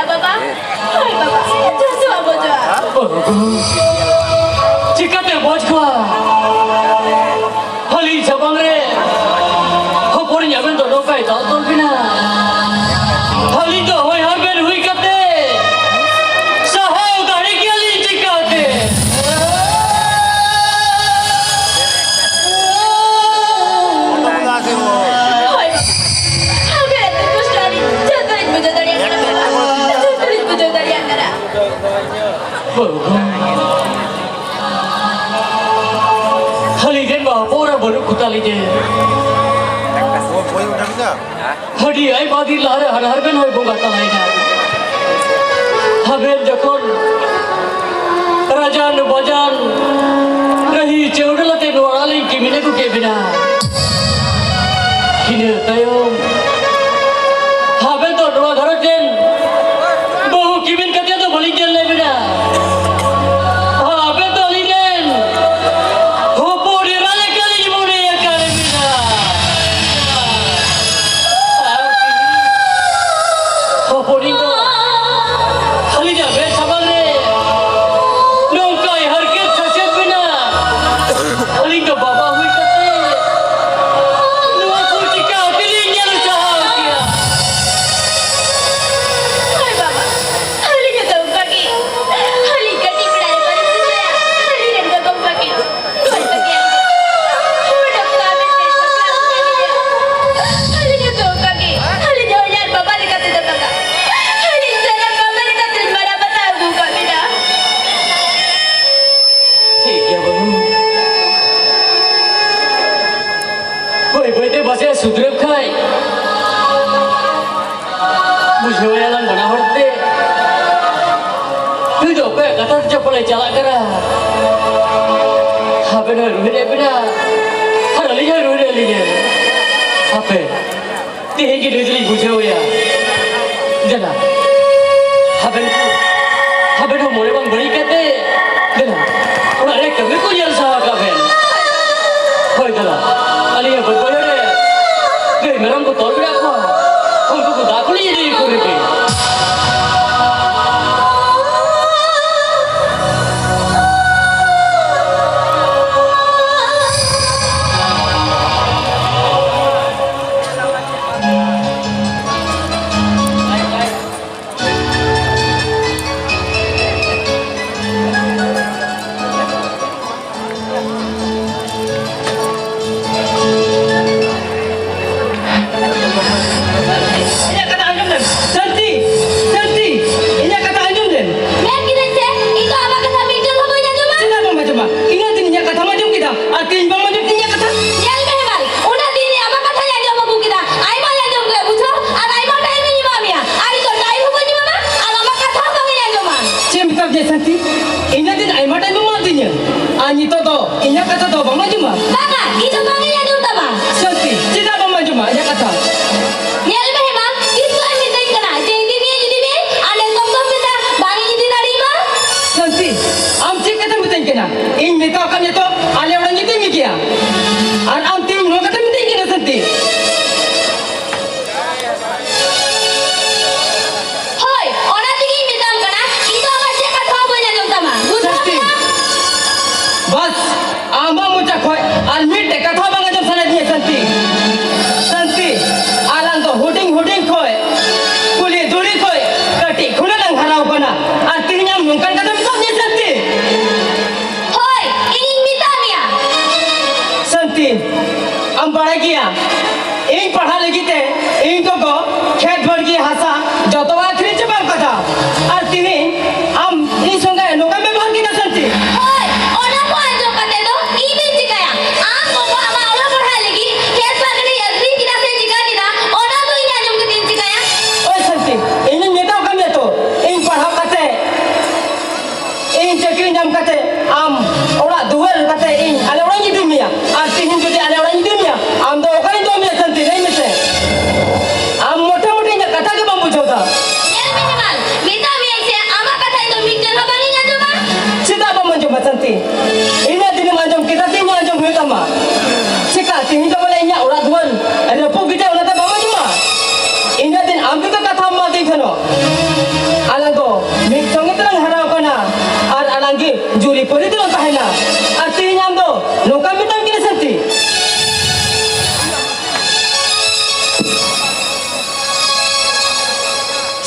Baba. Haligen bawa orang baru kutali je. Hadi ay badi lare har ben hoy bonga talai na. Haben যখন রাজান বাজান রহি চেউড়লাতে নোড়ালি কিমিনে কো কেবিনা কিনে তায়ম haben তো নোড়া ধরছেন বহু কিমিন কাতে তো বলি গেল নেবিনা haben তো লিলেন হোপড়ি রালে কালি মনে কারবিনা হোপড়ি তো খালি যাবে সাবালে बाबा हुई करते नुआ कुर्ती का दिली न्याल चाहा किया हाय बाबा हली के तो बाकी हली का टिकड़ा है पर तुझे हली रंग का बाकी हल तक ये वो डॉक्टर में हली के तो बाकी हली जो यार बाबा लिखते तो बाबा हली तेरा बाबा लिखते मरा बता दूंगा बेटा ठीक है बहू Baite base sudrep khai mujhe yalan bana horte tu jo pe kata chapale chala kara habe na ruhe bina har ali ja ruhe ali ja ape te ki dudri bujhe hoya jana habe no more bang bari kate jana ora re kame ko yal sa ka ben hoy jana ali ya bol मेरा को तोड़ गया को उनको दाखली ये नहीं कर रहे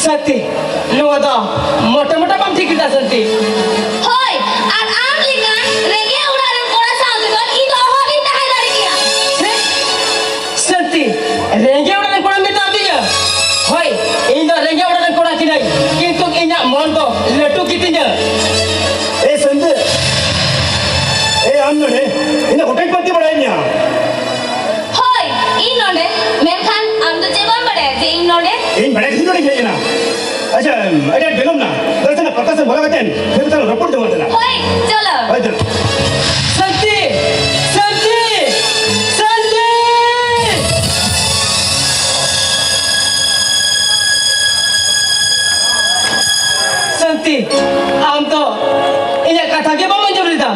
Sakti, lu ada motor-motor bang ঠিক আছে হয় আর আম লিগান রেগে উড়ালেন কোড়া সাউন্ড গন ই তো হবি তাহাই দাঁড়ি গিয়া Sakti, রেগে উড়ালেন কোড়া মেতা দিয়া হয় এই না রেগে উড়ালেন কোড়া কি নাই কিন্তু ইনা মন তো লটু কিতিnya je ing node? ᱤᱧ ᱵᱟᱲᱟᱭ ᱠᱷᱤᱡᱩᱲ ᱤᱧ ᱦᱮᱡ ᱮᱱᱟ ᱟᱪᱪᱷᱟ ᱟᱹᱰᱤ ᱟᱸᱴ ᱵᱮᱞᱚᱢ ᱱᱟ ᱫᱚᱨᱥᱚᱱ ᱯᱨᱚᱠᱟᱥ ᱵᱚᱞᱟ ᱠᱟᱛᱮᱱ ᱯᱷᱤᱨ ᱛᱟᱦᱞᱮ ᱨᱚᱯᱚᱲ ᱡᱚᱝ ᱛᱮᱱᱟ Hoi, chalo. ᱦᱳᱭ ᱪᱚᱞᱚ শান্তি শান্তি শান্তি শান্তি আম তো ইয়া কথা কে বাম মঞ্জুর দিতা